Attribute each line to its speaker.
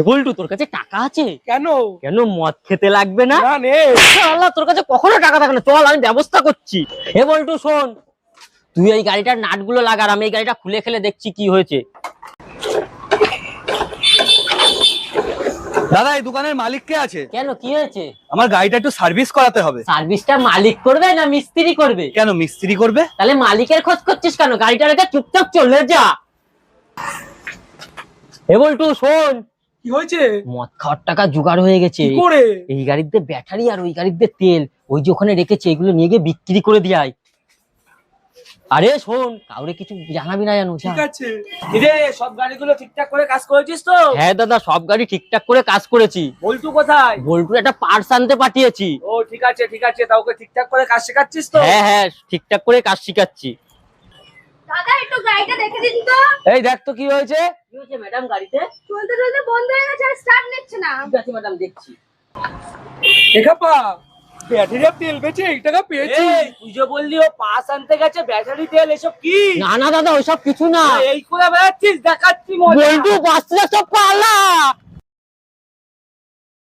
Speaker 1: বল্টু তোর কাছে টাকা আছে?
Speaker 2: কেন?
Speaker 1: কেন মদ খেতে লাগবে না?
Speaker 2: না নে।
Speaker 1: আল্লাহ তোর কাছে কখনো টাকা থাকে না, চল আমি ব্যবস্থা করছি। হে বল্টু শোন, তুই এই গাড়িটার নাটগুলো লাগা, আমি এই গাড়িটা খুলে খেলে দেখছি কি হয়েছে।
Speaker 2: দাদা এই দোকানের মালিক কে আছে?
Speaker 1: কেন কি হয়েছে?
Speaker 2: আমার গাড়িটা একটু সার্ভিস করাতে হবে।
Speaker 1: সার্ভিসটা মালিক করবে না মিস্ত্রি করবে?
Speaker 2: কেন মিস্ত্রি করবে?
Speaker 1: তাহলে মালিকের খোঁজ করছিস কেন? গাড়িটা রেখে চুপচাপ চলে যা। হে বল্টু শোন,
Speaker 2: কি হয়েছে?
Speaker 1: মদ খাওয়ার টাকা জোগাড় হয়ে গেছে।
Speaker 2: কি করে?
Speaker 1: এই গাড়িতে ব্যাটারি আর ওই গাড়িতে তেল, ওই যে ওখানে রেখেছে, এগুলো নিয়ে গিয়ে বিক্রি করে দিয়াই। আরে শোন, কাউরে কিছু জানাবি না জানো।
Speaker 2: ঠিক আছে। ইরে সব গাড়িগুলো ঠিকঠাক করে কাজ করেছিস তো?
Speaker 1: হ্যাঁ দাদা, সব গাড়ি ঠিকঠাক করে কাজ করেছি।
Speaker 2: বল্টু কোথায়?
Speaker 1: বল্টু একটা পার্স আনতে পাঠিয়েছি।
Speaker 2: ও ঠিক আছে ঠিক আছে, তা ওকে ঠিকঠাক করে কাজ শেখাচ্ছিস তো?
Speaker 1: হ্যাঁ হ্যাঁ, ঠিকঠাক করে কাজ শিখাচ্ছি।
Speaker 3: দাদা একটু গাড়িটা দেখে দিন তো।
Speaker 2: এই দেখ তো কি হয়েছে।
Speaker 1: কি হয়েছে ম্যাডাম গাড়িতে?
Speaker 3: চলতে চলতে বন্ধ হয়ে গেছে, আর স্টার্ট নিচ্ছে না।
Speaker 1: ঠিক আছে ম্যাডাম, দেখছি।
Speaker 2: এখাপা ব্যাটারি আর তেল বেচে এই টাকা পেয়েছি।
Speaker 4: এই তুই যে বললি ও পাস আনতে গেছে, ব্যাটারি তেল এসব কি?
Speaker 1: না না দাদা, ওইসব কিছু না।
Speaker 4: এই করে বেড়াচ্ছিস, দেখাচ্ছি মজা।
Speaker 1: বল্টু বাচ্চা সব পালা।